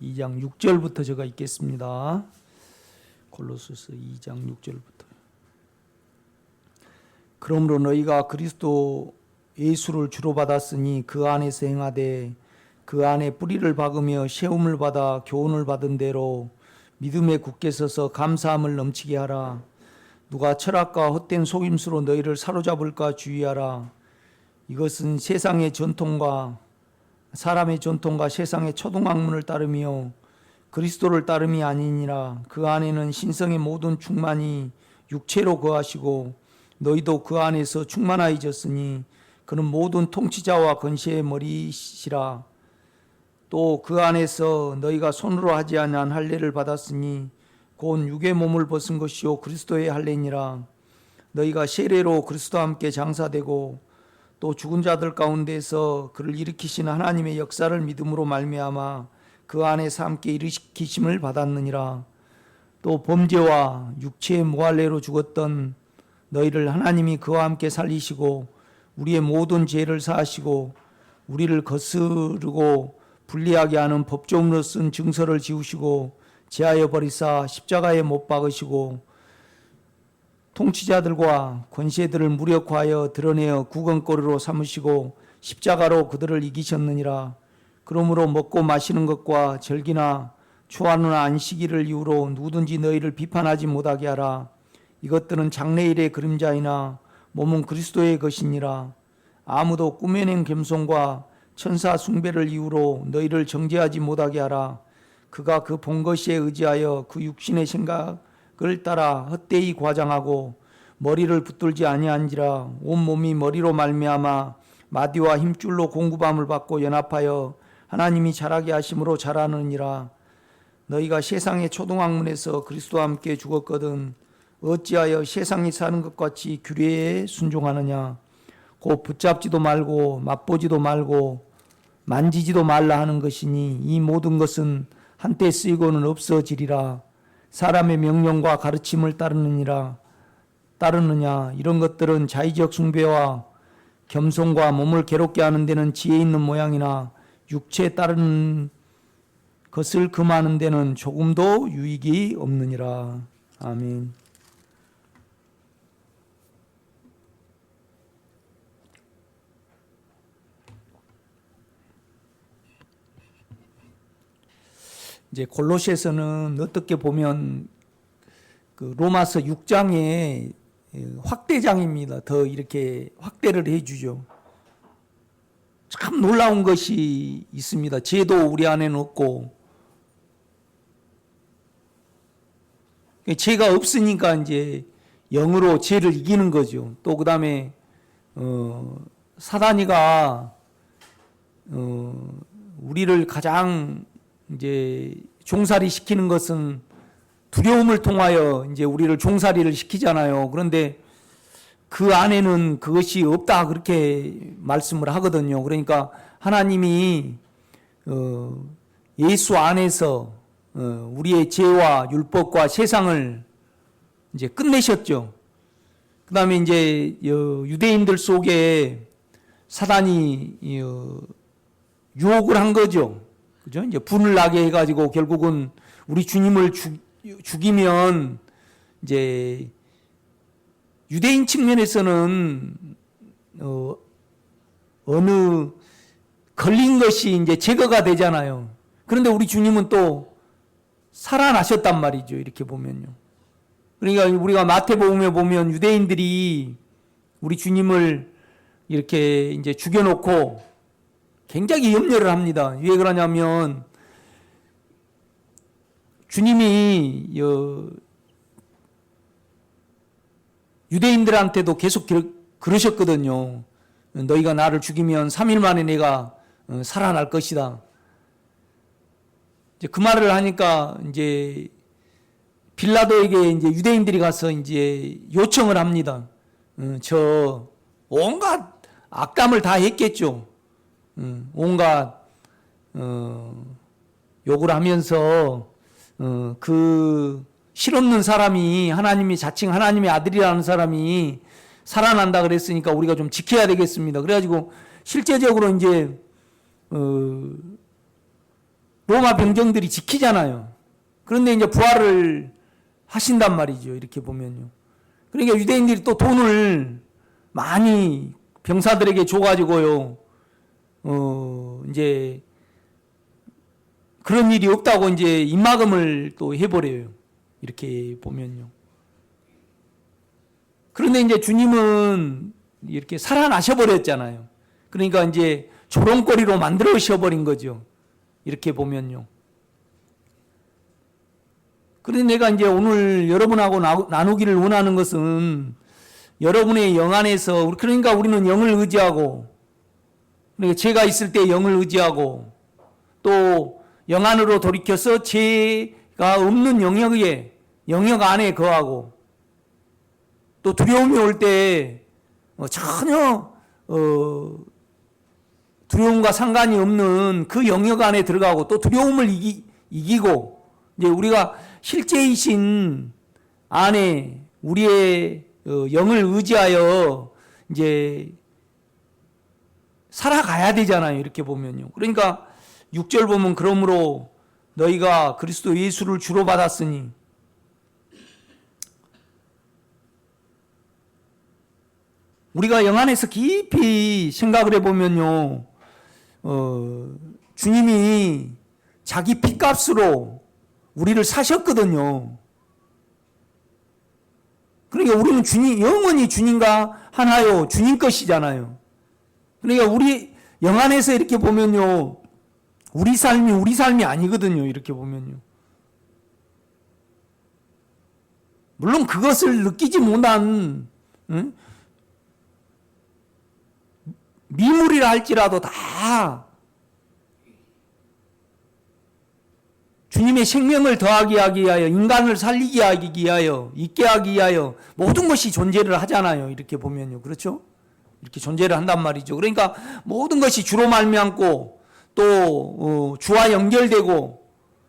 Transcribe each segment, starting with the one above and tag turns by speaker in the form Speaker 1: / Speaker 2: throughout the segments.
Speaker 1: 2장 6절부터 제가 읽겠습니다. 골로새서 2장 6절부터. 그러므로 너희가 그리스도 예수를 주로 받았으니 그 안에서 행하되 그 안에 뿌리를 박으며 세움을 받아 교훈을 받은 대로 믿음에 굳게 서서 감사함을 넘치게 하라. 누가 철학과 헛된 속임수로 너희를 사로잡을까 주의하라. 이것은 세상의 전통과 사람의 전통과 세상의 초등학문을 따르며 그리스도를 따름이 아니니라. 그 안에는 신성의 모든 충만이 육체로 거하시고 너희도 그 안에서 충만하여졌으니 그는 모든 통치자와 권세의 머리시라. 또 그 안에서 너희가 손으로 하지 아니한 할례를 받았으니 곧 육의 몸을 벗은 것이요 그리스도의 할례니라. 너희가 세례로 그리스도와 함께 장사되고 또 죽은 자들 가운데서 그를 일으키신 하나님의 역사를 믿음으로 말미암아 그 안에서 함께 일으키심을 받았느니라. 또 범죄와 육체의 무할례로 죽었던 너희를 하나님이 그와 함께 살리시고 우리의 모든 죄를 사하시고 우리를 거스르고 불리하게 하는 법조문으로 쓴 증서를 지우시고 제하여 버리사 십자가에 못 박으시고 통치자들과 권세들을 무력화하여 드러내어 구건거리로 삼으시고 십자가로 그들을 이기셨느니라. 그러므로 먹고 마시는 것과 절기나 초하는 안식일을 이유로 누구든지 너희를 비판하지 못하게 하라. 이것들은 장래일의 그림자이나 몸은 그리스도의 것이니라. 아무도 꾸며낸 겸손과 천사 숭배를 이유로 너희를 정죄하지 못하게 하라. 그가 그 본 것에 의지하여 그 육신의 생각을 따라 헛되이 과장하고 머리를 붙들지 아니한지라. 온 몸이 머리로 말미암아 마디와 힘줄로 공급함을 받고 연합하여 하나님이 자라게 하심으로 자라느니라. 너희가 세상의 초등학문에서 그리스도와 함께 죽었거든 어찌하여 세상이 사는 것 같이 규례에 순종하느냐. 곧 붙잡지도 말고 맛보지도 말고 만지지도 말라 하는 것이니 이 모든 것은 한때 쓰이고는 없어지리라. 사람의 명령과 가르침을 따르느냐. 이런 것들은 자의적 숭배와 겸손과 몸을 괴롭게 하는 데는 지혜 있는 모양이나 육체에 따르는 것을 금하는 데는 조금도 유익이 없느니라. 아멘. 이제 골로새서는 어떻게 보면 그 로마서 6장의 확대장입니다. 더 이렇게 확대를 해주죠. 참 놀라운 것이 있습니다. 죄도 우리 안에는 없고 죄가 없으니까 이제 영으로 죄를 이기는 거죠. 또 그 다음에 사단이가 우리를 가장 이제 종살이 시키는 것은 두려움을 통하여 이제 우리를 종살이를 시키잖아요. 그런데 그 안에는 그것이 없다 그렇게 말씀을 하거든요. 그러니까 하나님이 예수 안에서 우리의 죄와 율법과 세상을 이제 끝내셨죠. 그다음에 이제 유대인들 속에 사단이 유혹을 한 거죠. 그죠? 이제 분을 나게 해가지고 결국은 우리 주님을 죽이면 이제 유대인 측면에서는 어느 걸린 것이 이제 제거가 되잖아요. 그런데 우리 주님은 또 살아나셨단 말이죠. 이렇게 보면요. 그러니까 우리가 마태복음에 보면 유대인들이 우리 주님을 이렇게 이제 죽여놓고 굉장히 염려를 합니다. 왜 그러냐면 주님이 유대인들한테도 계속 그러셨거든요. 너희가 나를 죽이면 3일 만에 내가 살아날 것이다. 이제 그 말을 하니까 이제 빌라도에게 이제 유대인들이 가서 이제 요청을 합니다. 저 온갖 악담을 다 했겠죠. 온갖 욕을 하면서 그 실없는 사람이 하나님이 자칭 하나님의 아들이라는 사람이 살아난다 그랬으니까 우리가 좀 지켜야 되겠습니다. 그래가지고 실제적으로 이제 로마 병정들이 지키잖아요. 그런데 이제 부활을 하신단 말이죠. 이렇게 보면요. 그러니까 유대인들이 또 돈을 많이 병사들에게 줘가지고요. 이제 그런 일이 없다고 이제 입막음을 또 해버려요. 이렇게 보면요. 그런데 이제 주님은 이렇게 살아나셔버렸잖아요. 그러니까 이제 조롱거리로 만들어셔버린 거죠. 이렇게 보면요. 그런데 내가 이제 오늘 여러분하고 나누기를 원하는 것은 여러분의 영 안에서, 그러니까 우리는 영을 의지하고, 그러니까 죄가 있을 때 영을 의지하고, 또 영 안으로 돌이켜서 죄가 없는 영역 안에 거하고, 또 두려움이 올 때 전혀 두려움과 상관이 없는 그 영역 안에 들어가고, 또 두려움을 이기고, 이제 우리가 실제이신 안에 우리의 영을 의지하여 이제 살아가야 되잖아요. 이렇게 보면요. 그러니까 6절 보면 그러므로 너희가 그리스도 예수를 주로 받았으니 우리가 영 안에서 깊이 생각을 해보면요. 주님이 자기 피값으로 우리를 사셨거든요. 그러니까 우리는 영원히 주님과 하나요. 주님 것이잖아요. 그러니까 우리 영 안에서 이렇게 보면요. 우리 삶이 아니거든요. 이렇게 보면요. 물론 그것을 느끼지 못한 미물이라 할지라도 다 주님의 생명을 더하게 하기 위하여, 인간을 살리게 하기 위하여, 있게 하기 위하여 모든 것이 존재를 하잖아요. 이렇게 보면요. 그렇죠? 이렇게 존재를 한단 말이죠. 그러니까 모든 것이 주로 말미암고 또 주와 연결되고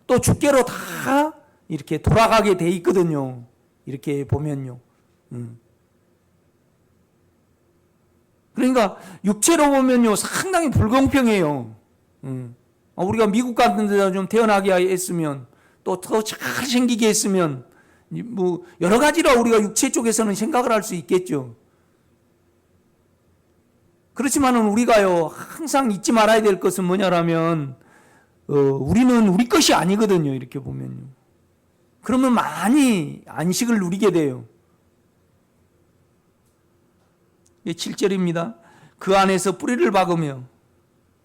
Speaker 1: 또 주께로 다 이렇게 돌아가게 돼 있거든요. 이렇게 보면요. 그러니까 육체로 보면요. 상당히 불공평해요. 우리가 미국 같은 데다 좀 태어나게 했으면 또 더 잘 생기게 했으면 뭐 여러 가지로 우리가 육체 쪽에서는 생각을 할 수 있겠죠. 그렇지만은 우리가요 항상 잊지 말아야 될 것은 뭐냐라면 우리는 우리 것이 아니거든요. 이렇게 보면요. 그러면 많이 안식을 누리게 돼요. 7절입니다. 그 안에서 뿌리를 박으며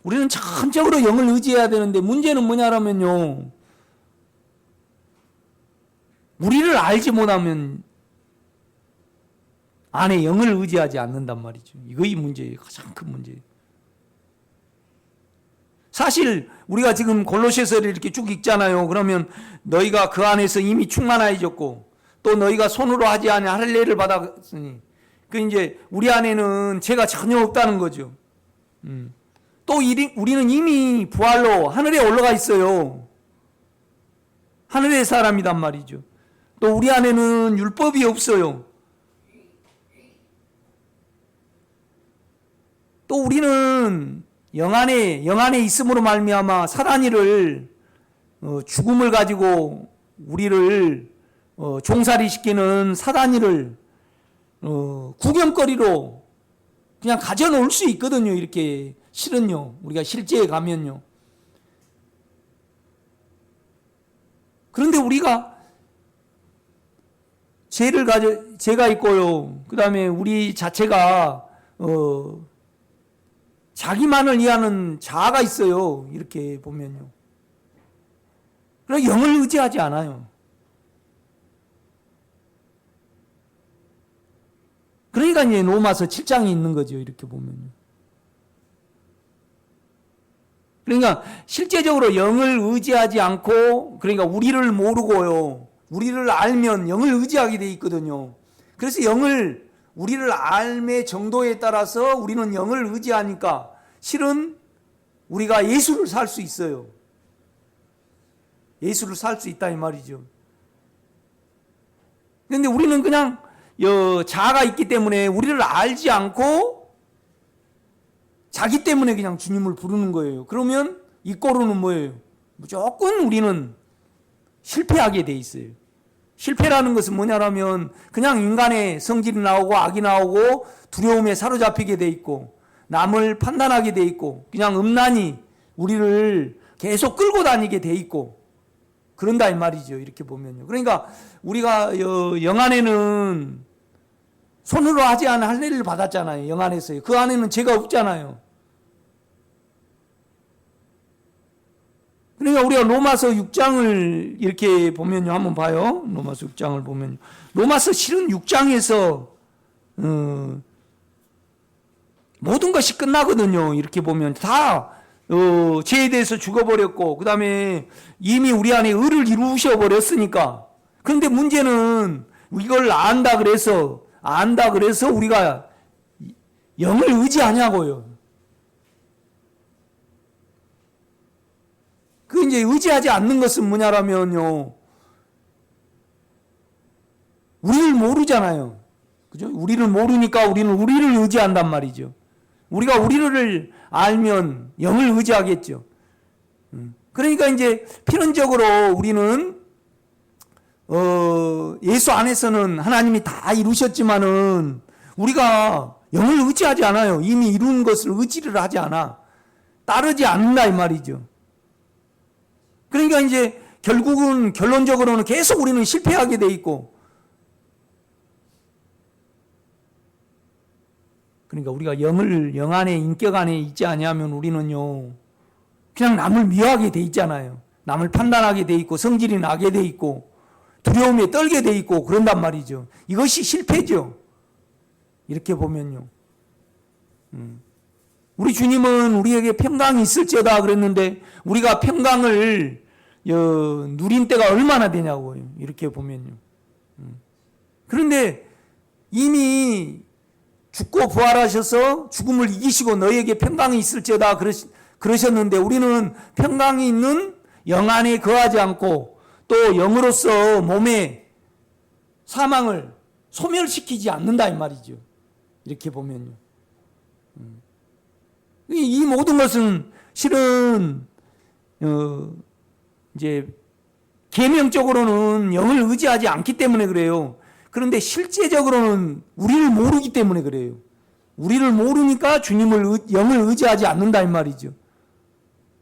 Speaker 1: 우리는 전적으로 영을 의지해야 되는데 문제는 뭐냐라면요. 우리를 알지 못하면 안에 영을 의지하지 않는단 말이죠. 이거이 문제예요. 가장 큰 문제예요. 사실 우리가 지금 골로새서를 이렇게 쭉 읽잖아요. 그러면 너희가 그 안에서 이미 충만하여졌고 또 너희가 손으로 하지 아니 할례를 받았으니 그 이제 우리 안에는 죄가 전혀 없다는 거죠. 또 우리는 이미 부활로 하늘에 올라가 있어요. 하늘의 사람이란 말이죠. 또 우리 안에는 율법이 없어요. 또 우리는 영 안에 있음으로 말미암아 사단이를 죽음을 가지고 우리를 종살이시키는 사단이를 구경거리로 그냥 가져놓을 수 있거든요. 이렇게 실은요. 우리가 실제에 가면요. 그런데 우리가 죄가 있고요. 그 다음에 우리 자체가 자기만을 위하는 자아가 있어요. 이렇게 보면요. 그래서 영을 의지하지 않아요. 그러니까 이제 로마서 7장이 있는 거죠. 이렇게 보면요. 그러니까 실제적으로 영을 의지하지 않고 그러니까 우리를 모르고요. 우리를 알면 영을 의지하게 돼 있거든요. 그래서 우리를 알매 정도에 따라서 우리는 영을 의지하니까 실은 우리가 예수를 살 수 있어요. 예수를 살 수 있다 이 말이죠. 그런데 우리는 그냥 자아가 있기 때문에 우리를 알지 않고 자기 때문에 그냥 주님을 부르는 거예요. 그러면 이 꼴로는 뭐예요? 무조건 우리는 실패하게 돼 있어요. 실패라는 것은 뭐냐면 그냥 인간의 성질이 나오고 악이 나오고 두려움에 사로잡히게 돼 있고 남을 판단하게 돼 있고 그냥 음란히 우리를 계속 끌고 다니게 돼 있고 그런다 이 말이죠. 이렇게 보면요. 그러니까 우리가 영안에는 손으로 하지 않은 할례를 받았잖아요. 영안에서요. 그 안에는 죄가 없잖아요. 그러니까 우리가 로마서 6장을 이렇게 보면요. 한번 봐요. 로마서 6장을 보면요. 로마서 실은 6장에서 모든 것이 끝나거든요. 이렇게 보면 다 죄에 대해서 죽어버렸고 그 다음에 이미 우리 안에 의를 이루셔 버렸으니까. 그런데 문제는 이걸 안다 그래서 우리가 영을 의지하냐고요. 그 이제 의지하지 않는 것은 뭐냐라면요. 우리를 모르잖아요. 그죠? 우리를 모르니까 우리는 우리를 의지한단 말이죠. 우리가 우리를 알면 영을 의지하겠죠. 그러니까 이제 필연적으로 우리는 예수 안에서는 하나님이 다 이루셨지만은 우리가 영을 의지하지 않아요. 이미 이룬 것을 의지를 하지 않아. 따르지 않는다 이 말이죠. 그러니까 이제 결국은 결론적으로는 계속 우리는 실패하게 돼 있고 그러니까 우리가 영 안에 인격 안에 있지 아니하면 우리는요 그냥 남을 미워하게 돼 있잖아요. 남을 판단하게 돼 있고 성질이 나게 돼 있고 두려움에 떨게 돼 있고 그런단 말이죠. 이것이 실패죠. 이렇게 보면요. 우리 주님은 우리에게 평강이 있을지어다 그랬는데 우리가 평강을 누린 때가 얼마나 되냐고요. 이렇게 보면요. 그런데 이미 죽고 부활하셔서 죽음을 이기시고 너희에게 평강이 있을지어다 그러셨는데 우리는 평강이 있는 영 안에 거하지 않고 또 영으로서 몸의 사망을 소멸시키지 않는다 이 말이죠. 이렇게 보면요. 이 모든 것은 실은 이제 계명적으로는 영을 의지하지 않기 때문에 그래요. 그런데 실제적으로는 우리를 모르기 때문에 그래요. 우리를 모르니까 영을 의지하지 않는다 이 말이죠.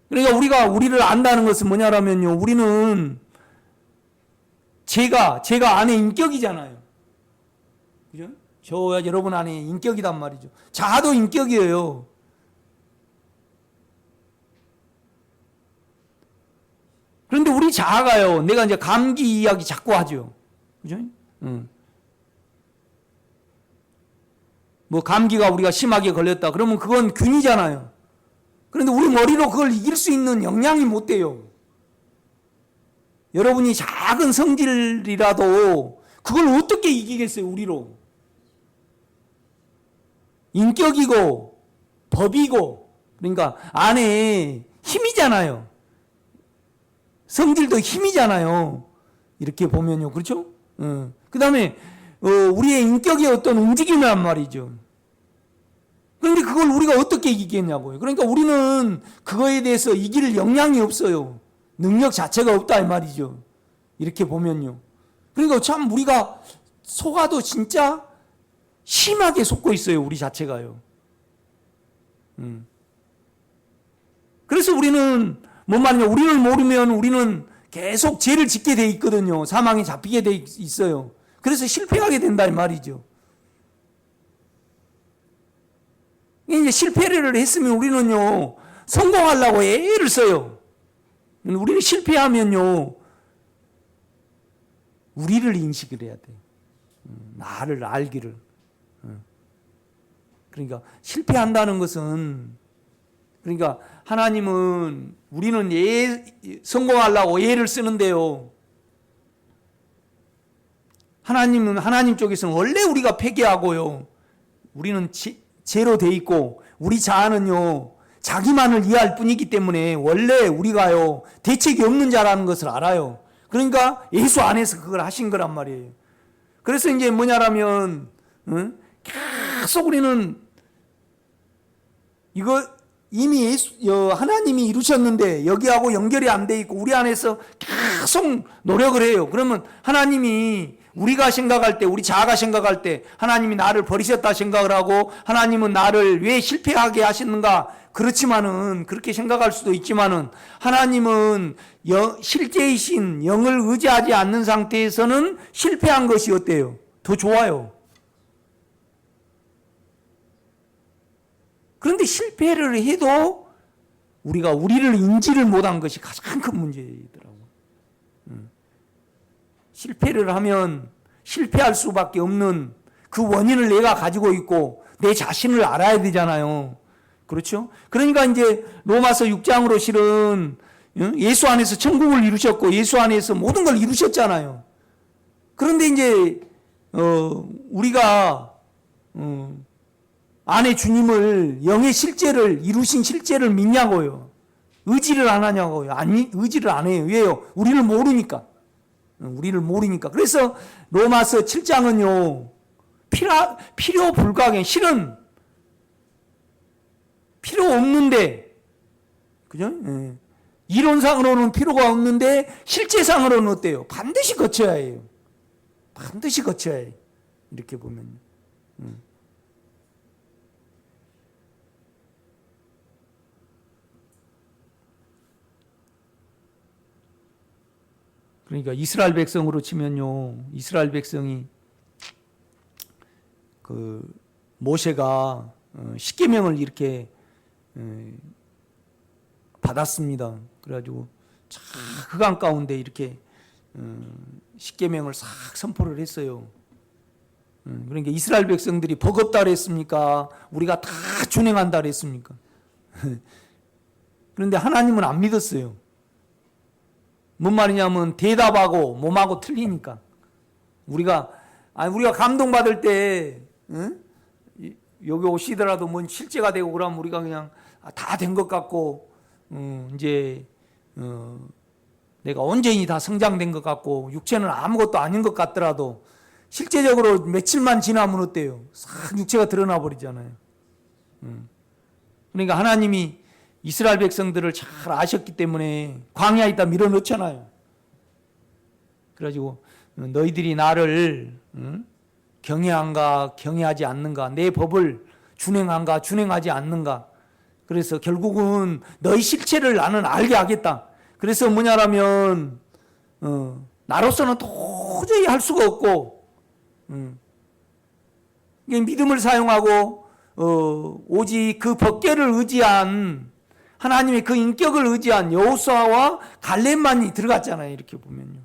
Speaker 1: 그러니까 우리가 우리를 안다는 것은 뭐냐라면요. 우리는 제가 안에 인격이잖아요. 그죠? 저 여러분 안에 인격이단 말이죠. 자아도 인격이에요. 그런데 우리 자아가요. 내가 이제 감기 이야기 자꾸 하죠. 그죠? 뭐 감기가 우리가 심하게 걸렸다. 그러면 그건 균이잖아요. 그런데 우리 머리로 그걸 이길 수 있는 역량이 못 돼요. 여러분이 작은 성질이라도 그걸 어떻게 이기겠어요, 우리로? 인격이고 법이고 그러니까 안에 힘이잖아요. 성질도 힘이잖아요. 이렇게 보면요. 그렇죠? 그 다음에 우리의 인격의 어떤 움직임이란 말이죠. 그런데 그걸 우리가 어떻게 이기겠냐고요. 그러니까 우리는 그거에 대해서 이길 역량이 없어요. 능력 자체가 없다 이 말이죠. 이렇게 보면요. 그러니까 참 우리가 속아도 진짜 심하게 속고 있어요. 우리 자체가요. 그래서 우리는 뭔 말이냐. 우리를 모르면 우리는 계속 죄를 짓게 돼 있거든요. 사망에 잡히게 돼 있어요. 그래서 실패하게 된다 이 말이죠. 이제 실패를 했으면 우리는요 성공하려고 애를 써요. 우리는 실패하면요 우리를 인식을 해야 돼. 나를 알기를. 그러니까 실패한다는 것은 그러니까 하나님은 우리는 성공하려고 애를 쓰는데요. 하나님은 하나님 쪽에서는 원래 우리가 패배하고요. 우리는 죄로 돼 있고 우리 자아는요 자기만을 이해할 뿐이기 때문에 원래 우리가요 대책이 없는 자라는 것을 알아요. 그러니까 예수 안에서 그걸 하신 거란 말이에요. 그래서 이제 뭐냐라면 계속 우리는 이거 이미 하나님이 이루셨는데 여기하고 연결이 안 돼 있고 우리 안에서 계속 노력을 해요. 그러면 하나님이 우리가 생각할 때, 우리 자아가 생각할 때 하나님이 나를 버리셨다 생각을 하고 하나님은 나를 왜 실패하게 하시는가? 그렇지만은 그렇게 생각할 수도 있지만은 하나님은 실제이신 영을 의지하지 않는 상태에서는 실패한 것이 어때요? 더 좋아요. 그런데 실패를 해도 우리가 우리를 인지를 못한 것이 가장 큰 문제이더라고요. 실패를 하면 실패할 수밖에 없는 그 원인을 내가 가지고 있고 내 자신을 알아야 되잖아요. 그렇죠? 그러니까 이제 로마서 6장으로 실은 예수 안에서 천국을 이루셨고 예수 안에서 모든 걸 이루셨잖아요. 그런데 이제 우리가 안에 주님을 영의 실제를 이루신 실제를 믿냐고요. 의지를 안 하냐고요. 아니, 의지를 안 해요. 왜요? 우리를 모르니까. 우리를 모르니까. 그래서 로마서 7장은요. 필요 불가하게 실은 필요 없는데 그죠? 예. 이론상으로는 필요가 없는데 실제상으로는 어때요? 반드시 거쳐야 해요. 반드시 거쳐야 해요. 이렇게 보면요. 그러니까 이스라엘 백성으로 치면요. 이스라엘 백성이 그 모세가 십계명을 이렇게 받았습니다. 그래가지고 흑암 가운데 이렇게 십계명을 싹 선포를 했어요. 그러니까 이스라엘 백성들이 버겁다 그랬습니까? 우리가 다 준행한다 그랬습니까? 그런데 하나님은 안 믿었어요. 뭔 말이냐면 대답하고 몸하고 틀리니까. 우리가 감동받을 때 여기 오시더라도 뭔 실제가 되고 그러면 우리가 그냥 다 된 것 같고 이제 내가 온전히 다 성장된 것 같고 육체는 아무것도 아닌 것 같더라도 실제적으로 며칠만 지나면 어때요? 싹 육체가 드러나 버리잖아요. 그러니까 하나님이 이스라엘 백성들을 잘 아셨기 때문에 광야에 있다 밀어넣잖아요. 그래가지고 너희들이 나를 경외한가 경외하지 않는가, 내 법을 준행한가 준행하지 않는가. 그래서 결국은 너희 실체를 나는 알게 하겠다. 그래서 뭐냐라면 나로서는 도저히 할 수가 없고 믿음을 사용하고 오직 그 법궤를 의지한 하나님의 그 인격을 의지한 여호수아와 갈렙만이 들어갔잖아요. 이렇게 보면요.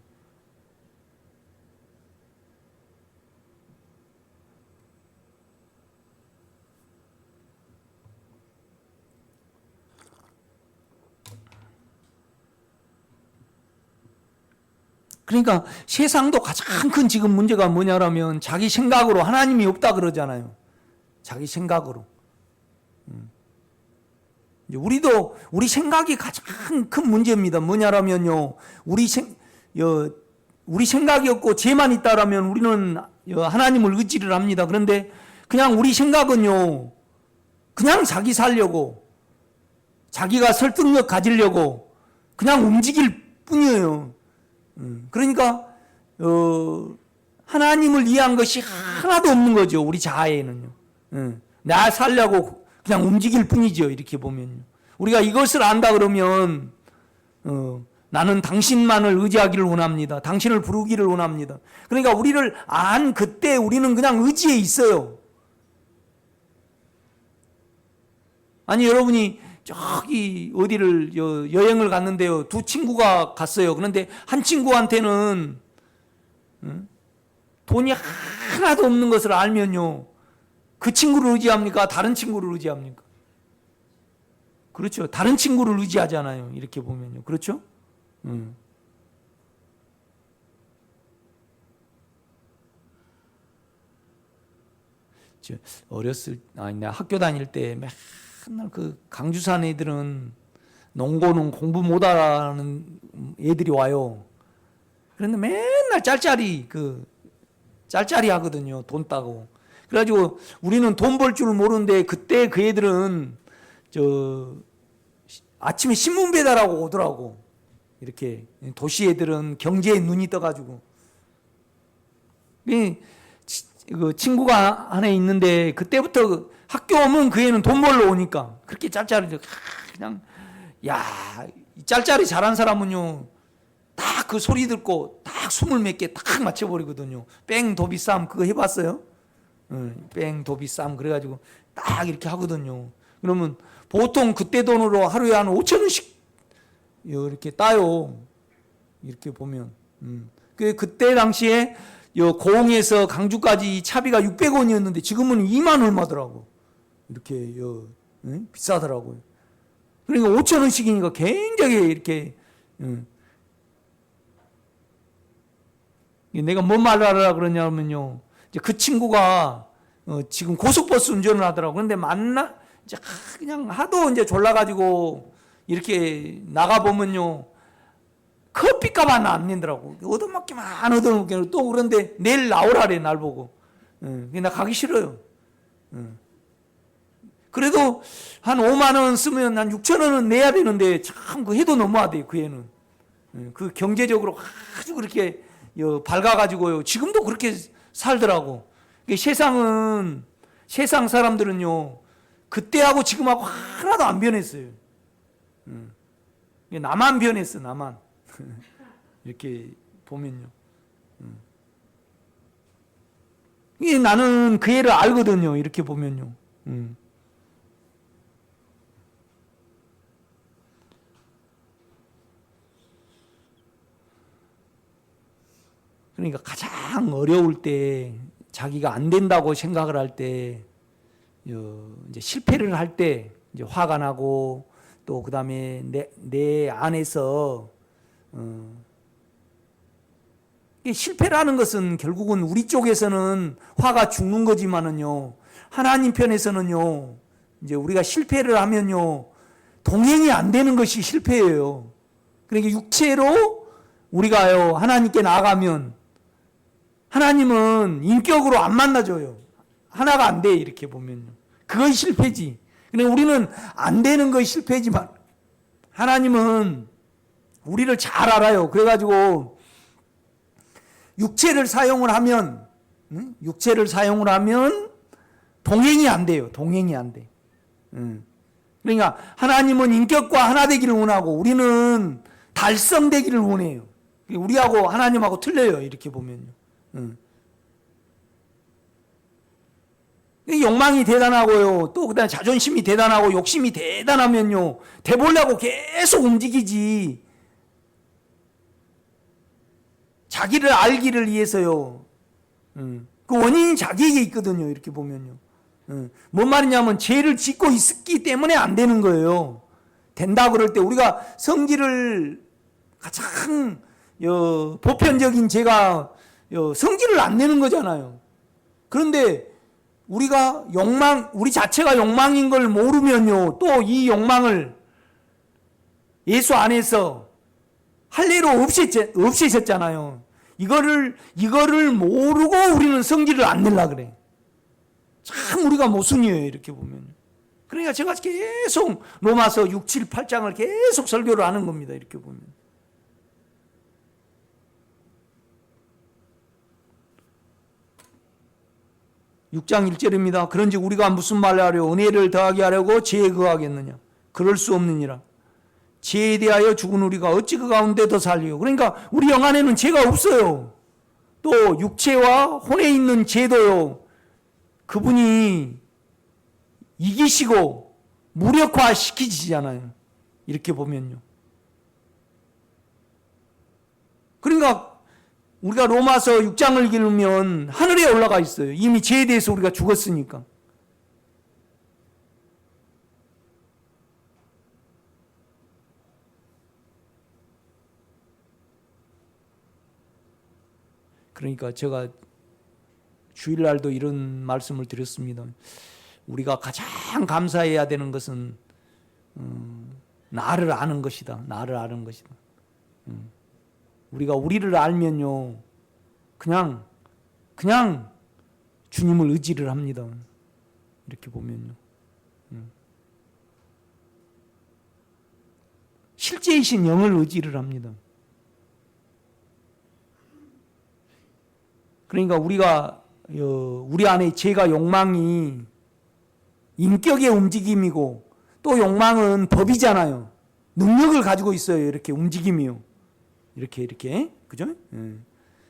Speaker 1: 그러니까 세상도 가장 큰 지금 문제가 뭐냐라면 자기 생각으로 하나님이 없다 그러잖아요. 자기 생각으로. 우리도 우리 생각이 가장 큰 문제입니다. 뭐냐라면요. 우리 생각이 없고 죄만 있다라면 우리는 하나님을 의지를 합니다. 그런데 그냥 우리 생각은요. 그냥 자기 살려고 자기가 설득력 가지려고 그냥 움직일 뿐이에요. 그러니까 하나님을 이해한 것이 하나도 없는 거죠. 우리 자아에는요. 나 살려고 그냥 움직일 뿐이죠. 이렇게 보면요. 우리가 이것을 안다 그러면 나는 당신만을 의지하기를 원합니다. 당신을 부르기를 원합니다. 그러니까 우리를 안 그때 우리는 그냥 의지에 있어요. 아니 여러분이 저기 어디를 여행을 갔는데요. 두 친구가 갔어요. 그런데 한 친구한테는 돈이 하나도 없는 것을 알면요. 그 친구를 의지합니까? 다른 친구를 의지합니까? 그렇죠. 다른 친구를 의지하잖아요. 이렇게 보면요. 그렇죠? 학교 다닐 때 맨날 그 강주산 애들은 농고는 공부 못하는 애들이 와요. 그런데 맨날 짤짤이 하거든요. 돈 따고. 그래가지고 우리는 돈 벌 줄 모르는데 그때 그 애들은 아침에 신문 배달하고 오더라고. 이렇게 도시 애들은 경제에 눈이 떠가지고. 그 친구가 하나 있는데 그때부터 학교 오면 그 애는 돈 벌러 오니까 그렇게 짤짤이 그냥 야, 이 짤짤이 잘한 사람은요 딱 그 소리 듣고 딱 20몇 개 딱 맞춰버리거든요. 뺑 도비 쌈 그거 해봤어요? 뺑 도비 쌈 그래가지고 딱 이렇게 하거든요. 그러면 보통 그때 돈으로 하루에 한 5천 원씩 이렇게 따요. 이렇게 보면 그때 당시에 고흥에서 강주까지 차비가 600원이었는데 지금은 2만 얼마더라고. 이렇게 비싸더라고요. 그러니까 5천 원씩이니까 굉장히 이렇게 내가 뭔 말을 하라 그러냐면요. 이제 그 친구가 지금 고속버스 운전을 하더라고. 그런데 이제 그냥 하도 이제 졸라가지고 이렇게 나가 보면요. 커피값 하나 안 낸더라고. 얻어먹기만 얻어먹기만. 또 그런데 내일 나오라래, 날 보고. 나 가기 싫어요. 그래도 한 5만 원 쓰면 한 6천 원은 내야 되는데 참 그 해도 너무하대요, 그 애는. 그 경제적으로 아주 그렇게 밝아가지고요. 지금도 그렇게 살더라고. 세상 사람들은요, 그때하고 지금하고 하나도 안 변했어요. 나만 변했어, 나만. 이렇게 보면요. 나는 그 애를 알거든요. 이렇게 보면요. 그러니까 가장 어려울 때 자기가 안 된다고 생각을 할 때 이제 실패를 할 때 이제 화가 나고 또 그다음에 내 안에서 실패라는 것은 결국은 우리 쪽에서는 화가 죽는 거지만은요. 하나님 편에서는요. 이제 우리가 실패를 하면요. 동행이 안 되는 것이 실패예요. 그러니까 육체로 우리가요. 하나님께 나아가면 하나님은 인격으로 안 만나줘요. 하나가 안 돼, 이렇게 보면요. 그건 실패지. 그러니까 우리는 안 되는 것이 실패지만 하나님은 우리를 잘 알아요. 그래가지고 육체를 사용을 하면 동행이 안 돼요. 동행이 안 돼. 그러니까 하나님은 인격과 하나 되기를 원하고 우리는 달성되기를 원해요. 우리하고 하나님하고 틀려요. 이렇게 보면요. 욕망이 대단하고요. 또 그다음에 자존심이 대단하고 욕심이 대단하면요. 대보려고 계속 움직이지. 자기를 알기를 위해서요. 그 원인이 자기에게 있거든요. 이렇게 보면요. 뭔 말이냐면 죄를 짓고 있기 때문에 안 되는 거예요. 된다 그럴 때 우리가 성질을 가장 보편적인 죄가 성질을 안 내는 거잖아요. 그런데 우리 자체가 욕망인 걸 모르면요. 또 이 욕망을 예수 안에서 할례로 없애셨잖아요. 이거를 모르고 우리는 성질을 안 내려 그래. 참 우리가 모순이에요. 이렇게 보면. 그러니까 제가 계속 로마서 6, 7, 8장을 계속 설교를 하는 겁니다. 이렇게 보면. (6장 1절입니다) 그런즉 우리가 무슨 말을 하려 은혜를 더하게 하려고 죄에 거하겠느냐. 그럴 수 없느니라. 죄에 대하여 죽은 우리가 어찌 그 가운데 더 살리요. 그러니까 우리 영 안에는 죄가 없어요. 또 육체와 혼에 있는 죄도요. 그분이 이기시고 무력화시키시잖아요. 이렇게 보면요. 그러니까 우리가 로마서 6장을 읽으면 하늘에 올라가 있어요. 이미 죄에 대해서 우리가 죽었으니까. 그러니까 제가 주일날도 이런 말씀을 드렸습니다. 우리가 가장 감사해야 되는 것은 나를 아는 것이다. 나를 아는 것이다. 우리가 우리를 알면요. 그냥 주님을 의지를 합니다. 이렇게 보면요. 실제이신 영을 의지를 합니다. 그러니까 우리가 우리 안에 죄가 욕망이 인격의 움직임이고 또 욕망은 법이잖아요. 능력을 가지고 있어요. 이렇게 움직임이요. 이렇게 그죠?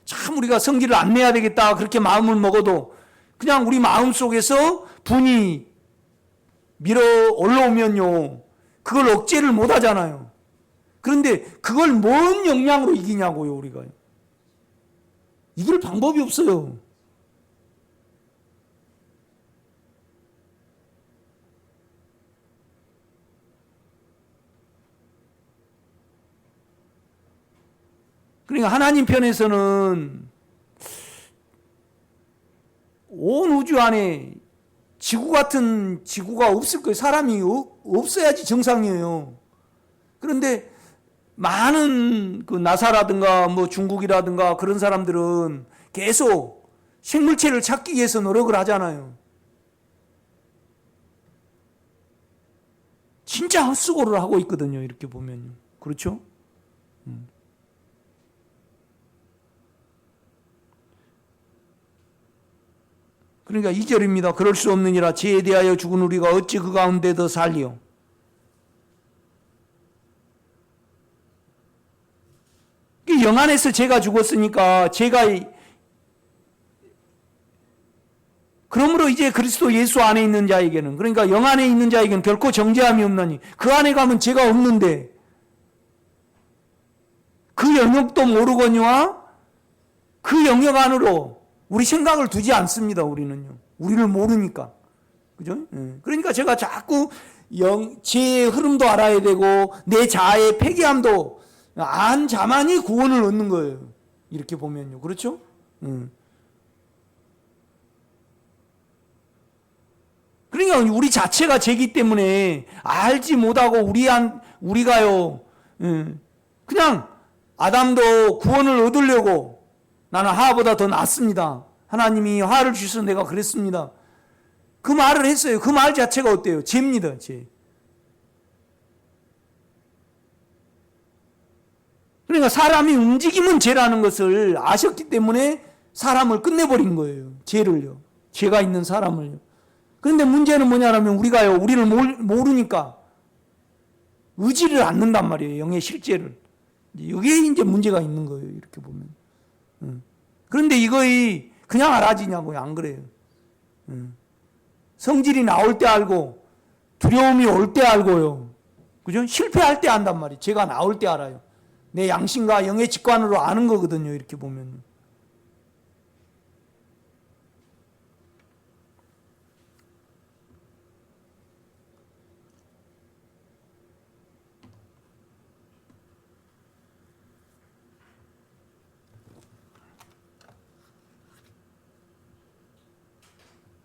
Speaker 1: 참 우리가 성질을 안 내야 되겠다 그렇게 마음을 먹어도 그냥 우리 마음 속에서 분이 밀어 올라오면요 그걸 억제를 못 하잖아요. 그런데 그걸 뭔 역량으로 이기냐고요. 우리가 이길 방법이 없어요. 그러니까 하나님 편에서는 온 우주 안에 지구 같은 지구가 없을 거예요. 사람이 없어야지 정상이에요. 그런데 많은 그 나사라든가 뭐 중국이라든가 그런 사람들은 계속 생물체를 찾기 위해서 노력을 하잖아요. 진짜 헛수고를 하고 있거든요. 이렇게 보면요. 그렇죠? 그러니까 2절입니다. 그럴 수 없느니라. 죄에 대하여 죽은 우리가 어찌 그 가운데 더 살리요. 영 안에서 죄가 죽었으니까 그러므로 이제 그리스도 예수 안에 있는 자에게는 그러니까 영 안에 있는 자에게는 결코 정죄함이 없나니 그 안에 가면 죄가 없는데 그 영역도 모르거니와 그 영역 안으로 우리 생각을 두지 않습니다. 우리는요. 우리를 모르니까. 그죠? 그러니까 제가 자꾸 죄의 흐름도 알아야 되고 내 자아의 폐기함도 안 자만이 구원을 얻는 거예요. 이렇게 보면요. 그렇죠? 그러니까 우리 자체가 죄기 때문에 알지 못하고 우리가요. 그냥 아담도 구원을 얻으려고 나는 하와보다 더 낫습니다. 하나님이 화를 주셔서 내가 그랬습니다. 그 말을 했어요. 그 말 자체가 어때요? 죄입니다. 죄. 그러니까 사람이 움직이면 죄라는 것을 아셨기 때문에 사람을 끝내버린 거예요. 죄를요. 죄가 있는 사람을요. 그런데 문제는 뭐냐면 우리가요. 우리를 모르니까 의지를 않는단 말이에요. 영의 실제를. 여기에 이제 문제가 있는 거예요. 이렇게 보면. 그런데 이거이 그냥 알아지냐고요. 안 그래요. 성질이 나올 때 알고 두려움이 올 때 알고요. 그죠? 실패할 때 안단 말이에요. 제가 나올 때 알아요. 내 양심과 영의 직관으로 아는 거거든요. 이렇게 보면.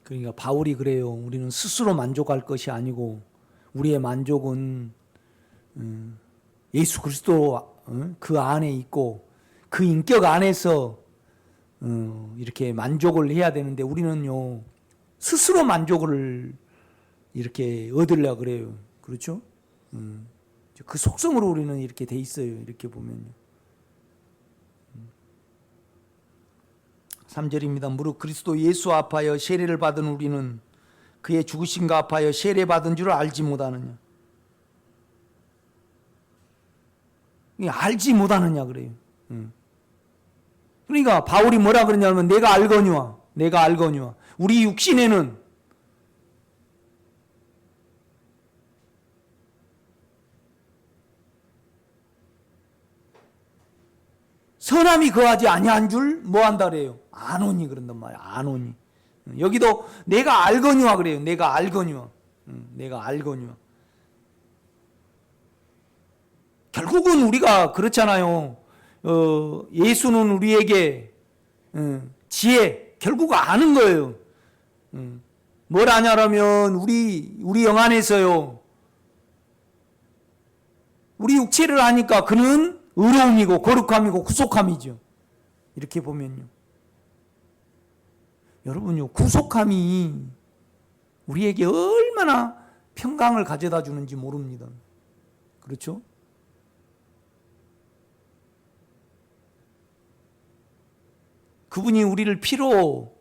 Speaker 1: 그러니까 바울이 그래요. 우리는 스스로 만족할 것이 아니고 우리의 만족은 예수 그리스도 그 안에 있고 그 인격 안에서 이렇게 만족을 해야 되는데 우리는요 스스로 만족을 이렇게 얻으려 그래요. 그렇죠? 그 속성으로 우리는 이렇게 돼 있어요. 이렇게 보면요. 3절입니다. 무릇 그리스도 예수 앞하여 세례를 받은 우리는 그의 죽으심과 앞하여 세례 받은 줄 알지 못하느냐. 알지 못하느냐 그래요. 그러니까 바울이 뭐라 그러냐면 내가 알거니와 우리 육신에는 선함이 거하지 아니한 줄 뭐한다 그래요. 아노니 그런단 말이야. 아노니. 여기도 내가 알거니와 그래요. 내가 알거니와. 결국은 우리가 그렇잖아요. 예수는 우리에게 지혜, 결국 아는 거예요. 뭘 아냐라면 우리 영 안에서요. 우리 육체를 아니까 그는 의로움이고 거룩함이고 구속함이죠. 이렇게 보면요. 여러분요, 구속함이 우리에게 얼마나 평강을 가져다 주는지 모릅니다. 그렇죠? 그분이 우리를 피로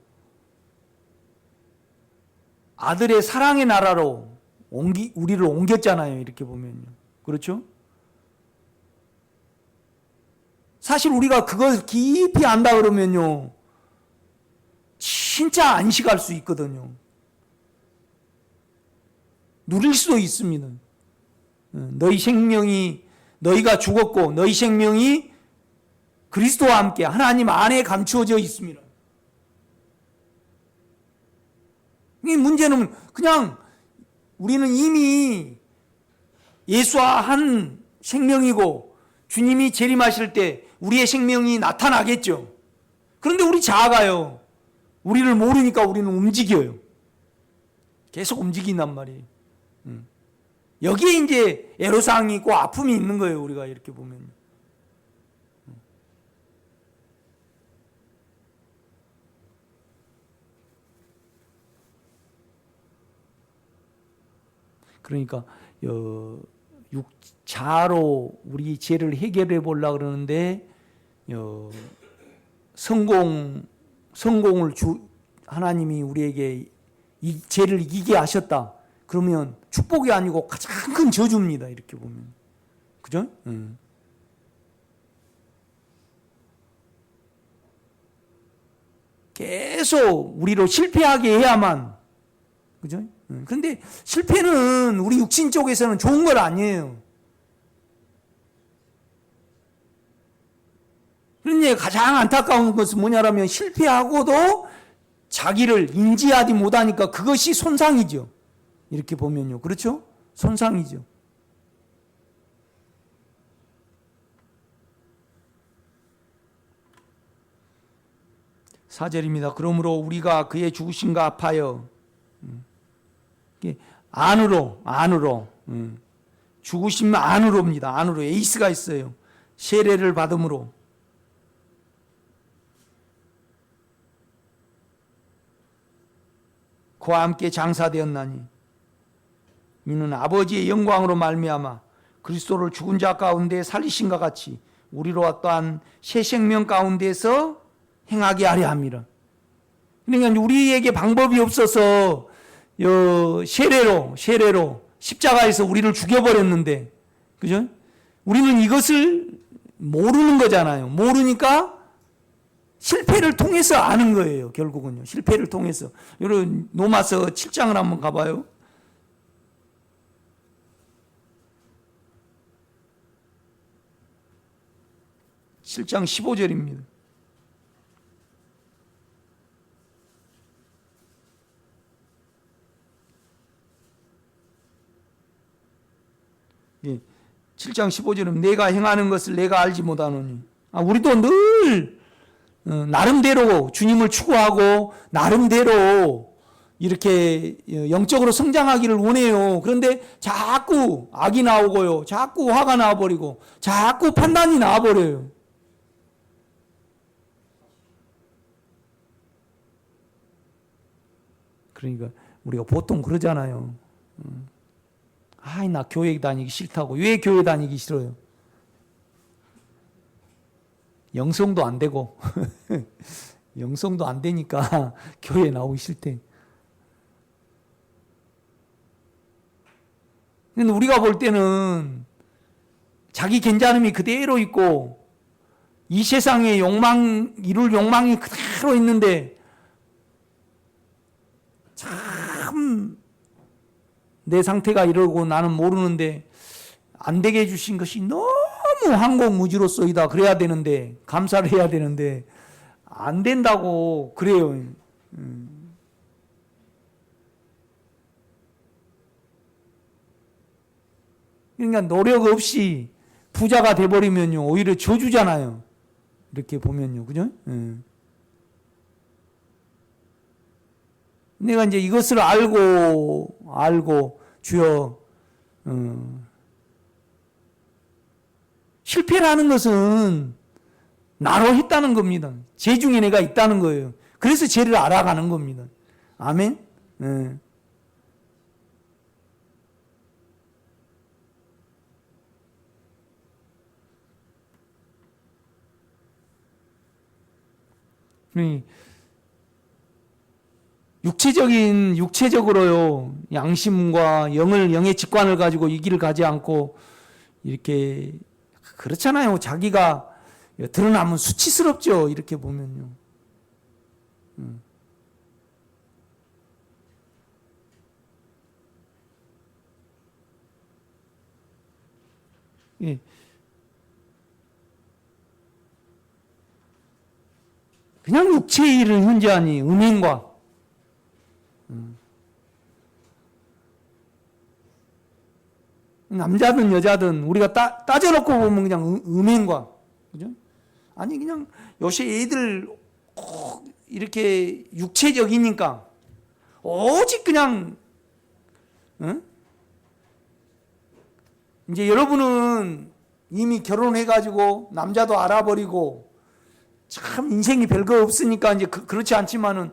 Speaker 1: 아들의 사랑의 나라로 우리를 옮겼잖아요. 이렇게 보면요. 그렇죠? 사실 우리가 그걸 깊이 안다 그러면요. 진짜 안식할 수 있거든요. 누릴 수도 있습니다. 너희가 죽었고 너희 생명이 그리스도와 함께 하나님 안에 감추어져 있습니다. 이 문제는 그냥 우리는 이미 예수와 한 생명이고 주님이 재림하실 때 우리의 생명이 나타나겠죠. 그런데 우리 자아가요. 우리를 모르니까 우리는 움직여요. 계속 움직인단 말이에요. 여기에 이제 애로사항이 있고 아픔이 있는 거예요. 우리가 이렇게 보면. 그러니까 자아로 우리 죄를 해결해 보려고 그러는데 성공을 하나님이 우리에게 이 죄를 이기게 하셨다. 그러면 축복이 아니고 가장 큰 저주입니다. 이렇게 보면. 그죠? 계속 우리로 실패하게 해야만. 그죠? 그런데 실패는 우리 육신 쪽에서는 좋은 건 아니에요. 그런데 가장 안타까운 것은 뭐냐면 실패하고도 자기를 인지하지 못하니까 그것이 손상이죠. 이렇게 보면요. 그렇죠? 손상이죠. 사절입니다. 그러므로 우리가 그의 죽으심과 합하여 안으로 죽으심 안으로입니다. 안으로 에이스가 있어요. 세례를 받음으로 그와 함께 장사되었나니 이는 아버지의 영광으로 말미암아 그리스도를 죽은 자 가운데 살리신과 같이 우리로 또한 새 생명 가운데서 행하게 하려 합니다. 그러니까 우리에게 방법이 없어서 세례로 십자가에서 우리를 죽여버렸는데, 그죠? 우리는 이것을 모르는 거잖아요. 모르니까 실패를 통해서 아는 거예요. 결국은요. 실패를 통해서. 여러분 로마서 7장을 한번 가봐요. (7장 15절입니다) 예, 7장 15절은 내가 행하는 것을 내가 알지 못하노니. 우리도 늘 나름대로 주님을 추구하고 나름대로 이렇게 영적으로 성장하기를 원해요. 그런데 자꾸 악이 나오고요. 자꾸 화가 나와버리고 자꾸 판단이 나와버려요. 그러니까 우리가 보통 그러잖아요. 나 교회 다니기 싫다고. 왜 교회 다니기 싫어요? 영성도 안 되고 영성도 안 되니까 교회 나오기 싫대. 근데 우리가 볼 때는 자기 괜찮음이 그대로 있고 이 세상에 이룰 욕망이 그대로 있는데 참 내 상태가 이러고 나는 모르는데 안 되게 해주신 것이 너무 항공무지로서이다. 그래야 되는데 감사를 해야 되는데 안 된다고 그래요. 그러니까 노력 없이 부자가 돼버리면요 오히려 저주잖아요. 이렇게 보면요, 그죠? 내가 이제 이것을 알고 주여 실패라는 것은 나로 했다는 겁니다. 죄 중에 내가 있다는 거예요. 그래서 죄를 알아가는 겁니다. 아멘. 육체적으로요, 양심과 영의 직관을 가지고 이 길을 가지 않고, 이렇게, 그렇잖아요. 자기가 드러나면 수치스럽죠. 이렇게 보면요. 예. 그냥 육체의 일을 현재하니 음행과 남자든 여자든 우리가 따져놓고 보면 그냥 음행과, 그죠? 아니 그냥 요새 애들 이렇게 육체적이니까 오직 그냥 이제 여러분은 이미 결혼해가지고 남자도 알아버리고 참 인생이 별거 없으니까 이제 그렇지 않지만은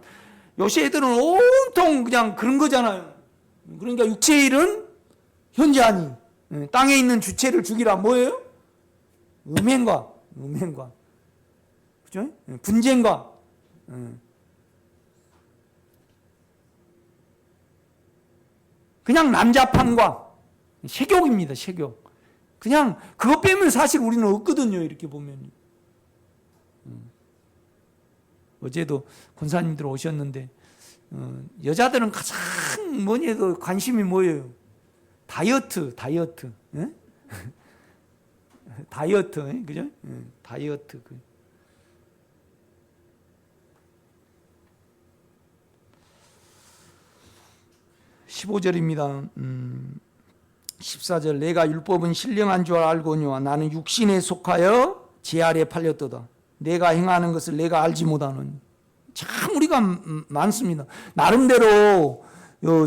Speaker 1: 요새 애들은 온통 그냥 그런 거잖아요. 그러니까 육체의 일은 현재하니 땅에 있는 주체를 죽이라. 뭐예요? 음행과 그죠? 분쟁과 그냥 남자판과 세욕입니다. 세욕. 그냥 그것 빼면 사실 우리는 없거든요. 이렇게 보면. 어제도 권사님들 오셨는데 여자들은 가장 뭐니 해도 관심이 뭐예요? 다이어트. 예? 다이어트. 예? 그죠? 예, 다이어트. 15절입니다. 14절 내가 율법은 신령한 줄 알거니와 나는 육신에 속하여 제 아래 팔렸도다. 내가 행하는 것을 내가 알지 못하노니. 참 우리가 많습니다. 나름대로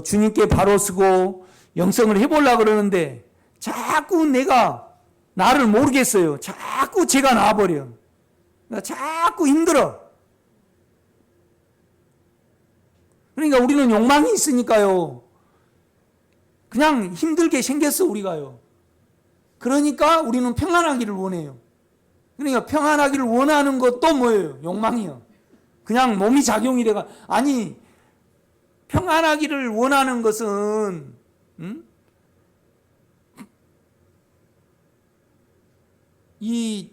Speaker 1: 주님께 바로 서고 영성을 해보려고 그러는데 자꾸 내가 나를 모르겠어요. 자꾸 제가 나와버려. 자꾸 힘들어. 그러니까 우리는 욕망이 있으니까요. 그냥 힘들게 생겼어 우리가요. 그러니까 우리는 평안하기를 원해요. 그러니까 평안하기를 원하는 것도 뭐예요? 욕망이요. 그냥 몸이 작용이 돼가. 아니 평안하기를 원하는 것은 이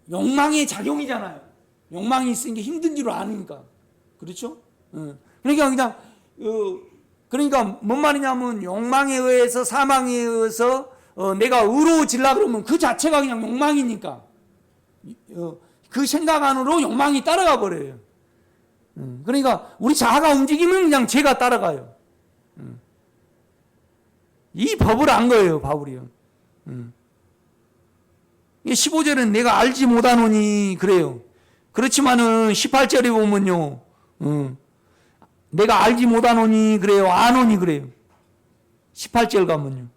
Speaker 1: 욕망의 작용이잖아요. 욕망이 있으니까 힘든 줄 아니까. 그렇죠? 그러니까 그냥 그러니까 뭔 말이냐면 욕망에 의해서 사망에 의해서 내가 의로워지려고 그러면 그 자체가 그냥 욕망이니까 그 생각 안으로 욕망이 따라가 버려요. 그러니까 우리 자아가 움직이면 그냥 죄가 따라가요. 이 법을 안 거예요. 바울이요. 15절은 내가 알지 못하노니 그래요. 그렇지만은 18절에 보면요. 내가 알지 못하노니 그래요. 아노니 그래요. 18절 가면요.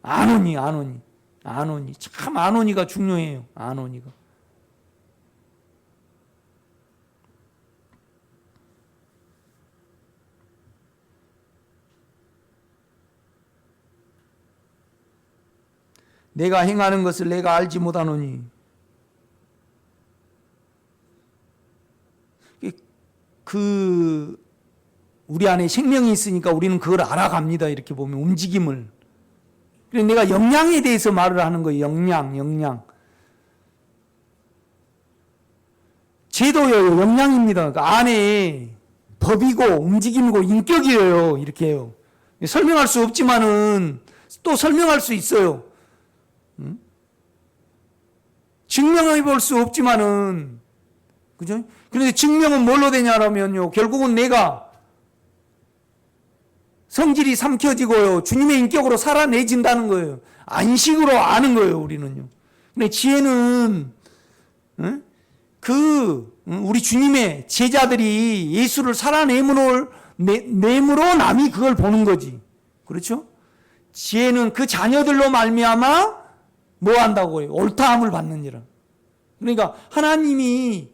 Speaker 1: 아노니. 참 아노니가 중요해요. 아노니가. 내가 행하는 것을 내가 알지 못하노니. 우리 안에 생명이 있으니까 우리는 그걸 알아갑니다. 이렇게 보면 움직임을. 그래서 내가 영양에 대해서 말을 하는 거예요. 영양. 제도요, 영양입니다. 그 안에 법이고 움직임이고 인격이에요. 이렇게 해요. 설명할 수 없지만은 또 설명할 수 있어요. 증명해 볼 수 없지만은, 그죠? 그런데 증명은 뭘로 되냐면요. 결국은 내가 성질이 삼켜지고요. 주님의 인격으로 살아내진다는 거예요. 안식으로 아는 거예요, 우리는요. 근데 지혜는, 우리 주님의 제자들이 예수를 살아내므로 남이 그걸 보는 거지. 그렇죠? 지혜는 그 자녀들로 말미암아 뭐 한다고요? 옳다함을 받느니라. 그러니까 하나님이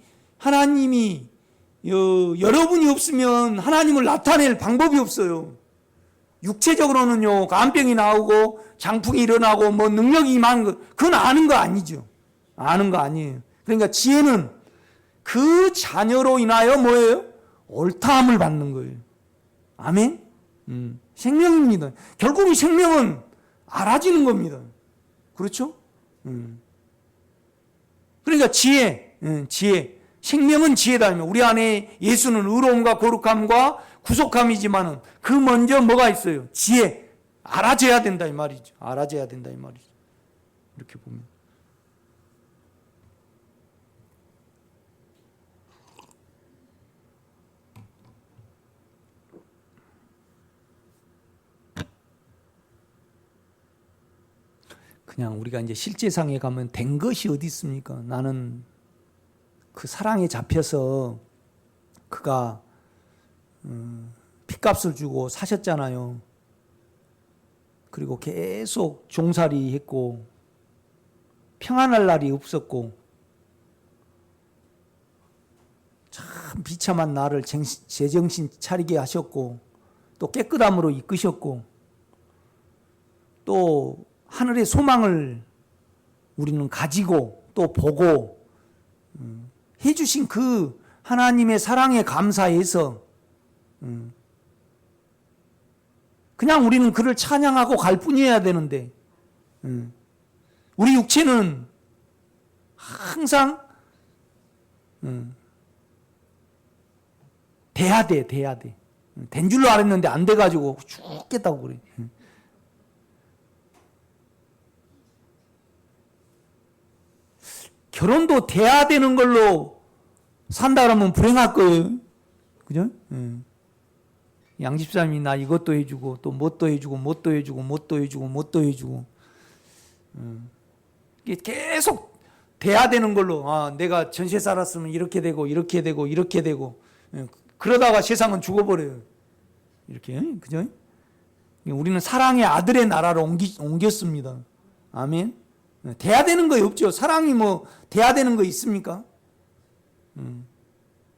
Speaker 1: 여러분이 없으면 하나님을 나타낼 방법이 없어요. 육체적으로는요, 암병이 나오고 장풍이 일어나고 뭐 능력이 임하는 거, 그건 아는 거 아니죠. 아는 거 아니에요. 그러니까 지혜는 그 자녀로 인하여 뭐예요? 옳다함을 받는 거예요. 아멘? 생명입니다. 결국 이 생명은 알아지는 겁니다. 그렇죠? 그러니까 지혜. 생명은 지혜다. 우리 안에 예수는 의로움과 거룩함과 구속함이지만은 그 먼저 뭐가 있어요? 지혜. 알아져야 된다 이 말이죠. 알아져야 된다 이 말이죠. 이렇게 보면. 그냥 우리가 이제 실제상에 가면 된 것이 어디 있습니까? 나는 그 사랑에 잡혀서 그가 핏값을 주고 사셨잖아요. 그리고 계속 종살이 했고 평안할 날이 없었고 참 비참한 나를 제정신 차리게 하셨고 또 깨끗함으로 이끄셨고 또 하늘의 소망을 우리는 가지고 또 보고 해주신 그 하나님의 사랑에 감사해서 그냥 우리는 그를 찬양하고 갈 뿐이어야 되는데 우리 육체는 항상 돼야 돼. 된 줄로 알았는데 안 돼가지고 죽겠다고 그래. 결혼도 돼야 되는 걸로 산다 그러면 불행할 거예요. 그죠? 양집사님이 나 이것도 해주고 또 뭣도 해주고 뭣도 해주고 뭣도 해주고 뭣도 해주고 계속 돼야 되는 걸로 내가 전세 살았으면 이렇게 되고 이렇게 되고 이렇게 되고 그러다가 세상은 죽어버려요. 이렇게 그죠? 우리는 사랑의 아들의 나라로 옮겼습니다. 아멘. 돼야 되는 거 없죠. 사랑이 뭐 돼야 되는 거 있습니까?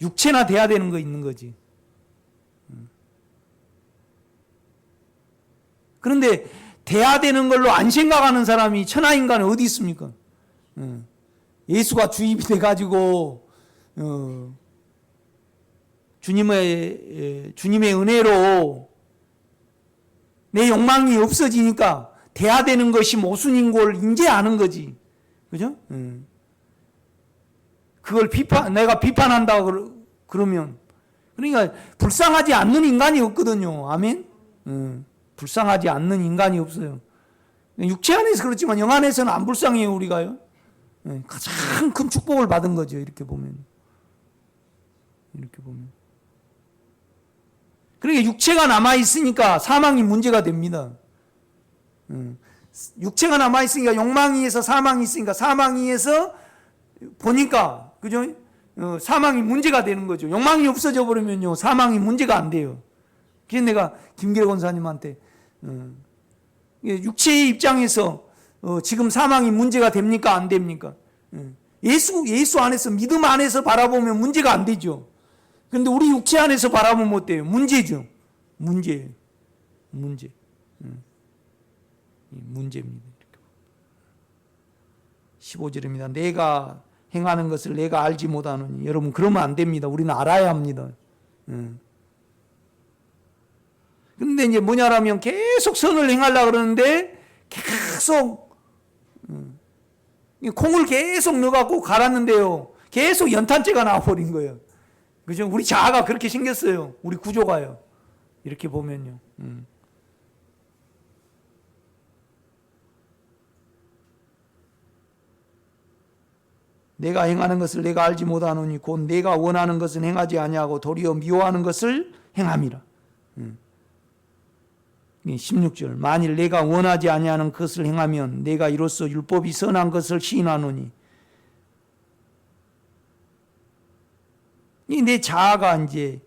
Speaker 1: 육체나 돼야 되는 거 있는 거지. 그런데 돼야 되는 걸로 안 생각하는 사람이 천하인간에 어디 있습니까? 예수가 주입이 돼가지고 주님의 은혜로 내 욕망이 없어지니까 돼야 되는 것이 모순인 걸 이제 아는 거지. 그죠? 그걸 내가 비판한다 그러면 그러니까 불쌍하지 않는 인간이 없거든요. 아멘? 불쌍하지 않는 인간이 없어요. 육체 안에서 그렇지만 영 안에서는 안 불쌍해요, 우리가요. 가장 큰 축복을 받은 거죠, 이렇게 보면. 그러니까 육체가 남아있으니까 사망이 문제가 됩니다. 육체가 남아있으니까 욕망이 의해서 사망이 있으니까 사망이 의해서 보니까, 그죠? 사망이 문제가 되는 거죠. 욕망이 없어져 버리면요, 사망이 문제가 안 돼요. 그래서 내가 김기래 권사님한테, 육체의 입장에서 지금 사망이 문제가 됩니까? 안 됩니까? 예수 안에서, 믿음 안에서 바라보면 문제가 안 되죠. 그런데 우리 육체 안에서 바라보면 어때요? 문제죠. 문제예요. 문제입니다. 15절입니다. 내가 행하는 것을 내가 알지 못하느니. 여러분 그러면 안 됩니다. 우리는 알아야 합니다. 그런데 이제 뭐냐라면 계속 선을 행하려고 그러는데 계속 콩을 계속 넣어갖고 갈았는데요. 계속 연탄재가 나와버린 거예요. 그죠? 우리 자아가 그렇게 생겼어요. 우리 구조가요. 이렇게 보면요. 내가 행하는 것을 내가 알지 못하노니 곧 내가 원하는 것은 행하지 아니하고 도리어 미워하는 것을 행함이라. 16절 만일 내가 원하지 아니하는 것을 행하면 내가 이로써 율법이 선한 것을 시인하노니 내 자아가 이제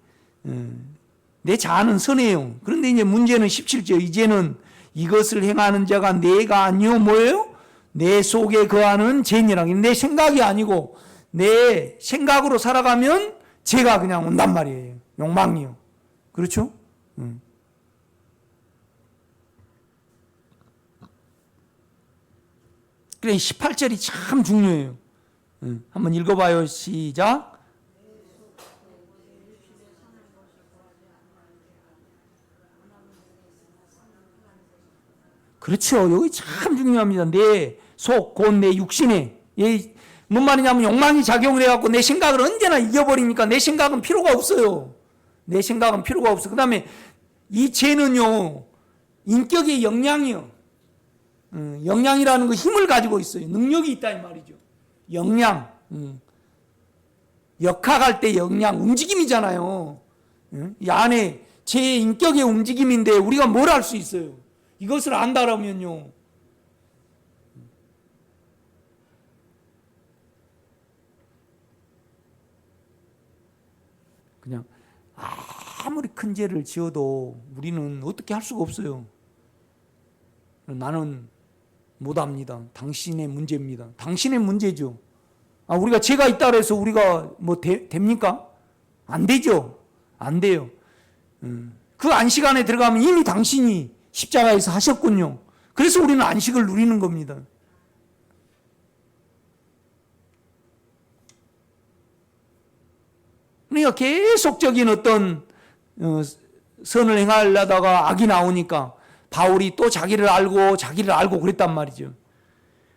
Speaker 1: 내 자아는 선해요. 그런데 이제 문제는 17절 이제는 이것을 행하는 자가 내가 아니요 뭐예요? 내 속에 거하는 죄니라. 내 생각이 아니고 내 생각으로 살아가면 죄가 그냥 온단 말이에요. 욕망이요. 그렇죠? 그래 18절이 참 중요해요. 한번 읽어봐요. 시작. 그렇죠. 여기 참 중요합니다. 내 속, 곧 내 육신에. 뭔 말이냐면 욕망이 작용을 해갖고 내 생각을 언제나 이겨버리니까 내 생각은 필요가 없어요. 내 생각은 필요가 없어. 그 다음에 이 죄는요, 인격의 역량이요. 역량이라는 거 힘을 가지고 있어요. 능력이 있다 이 말이죠. 역량. 역학할 때 역량, 움직임이잖아요. 이 안에 제 인격의 움직임인데 우리가 뭘 할 수 있어요? 이것을 안다라면요. 그냥 아무리 큰 죄를 지어도 우리는 어떻게 할 수가 없어요. 나는 못합니다. 당신의 문제입니다. 당신의 문제죠. 우리가 죄가 있다 그래서 우리가 뭐 됩니까? 안 되죠. 안 돼요. 그 안식 안에 들어가면 이미 당신이 십자가에서 하셨군요. 그래서 우리는 안식을 누리는 겁니다. 그러니까 계속적인 어떤 선을 행하려다가 악이 나오니까 바울이 또 자기를 알고 그랬단 말이죠.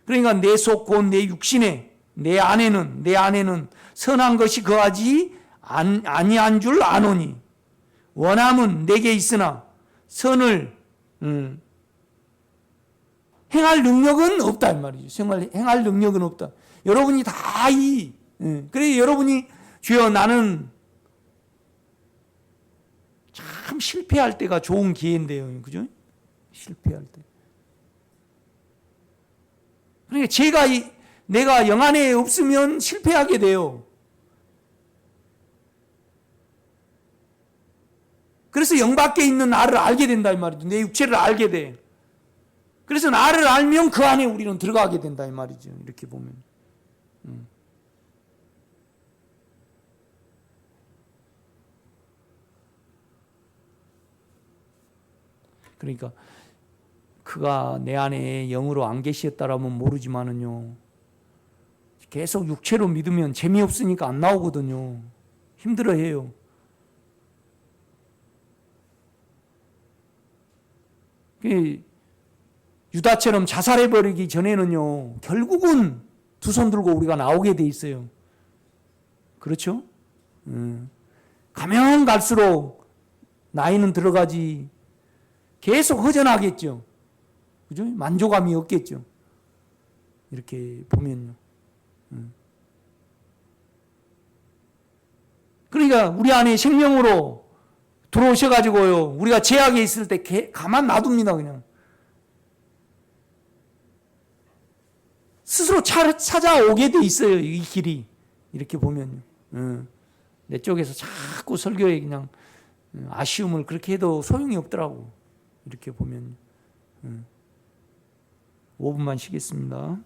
Speaker 1: 그러니까 내 속 곧 내 육신에 내 안에는 선한 것이 거하지 아니한 줄 아노니 원함은 내게 있으나 선을 행할 능력은 없다 이 말이죠. 행할 능력은 없다. 여러분이 다 그래 여러분이 주여 나는 참 실패할 때가 좋은 기회인데요. 그죠? 실패할 때. 그러니까 내가 영 안에 없으면 실패하게 돼요. 그래서 영 밖에 있는 나를 알게 된다 이 말이죠. 내 육체를 알게 돼. 그래서 나를 알면 그 안에 우리는 들어가게 된다 이 말이죠. 이렇게 보면. 그러니까 그가 내 안에 영으로 안 계시었다라면 모르지만은요. 계속 육체로 믿으면 재미없으니까 안 나오거든요. 힘들어해요. 유다처럼 자살해버리기 전에는요. 결국은 두 손 들고 우리가 나오게 돼 있어요. 그렇죠? 가면 갈수록 나이는 들어가지 계속 허전하겠죠. 그죠? 만족감이 없겠죠. 이렇게 보면요. 그러니까 우리 안에 생명으로 들어오셔가지고요. 우리가 죄악에 있을 때 가만 놔둡니다. 그냥. 스스로 찾아오게 돼 있어요. 이 길이. 이렇게 보면요. 내 쪽에서 자꾸 설교에 그냥 아쉬움을 그렇게 해도 소용이 없더라고. 이렇게 보면 5분만 쉬겠습니다.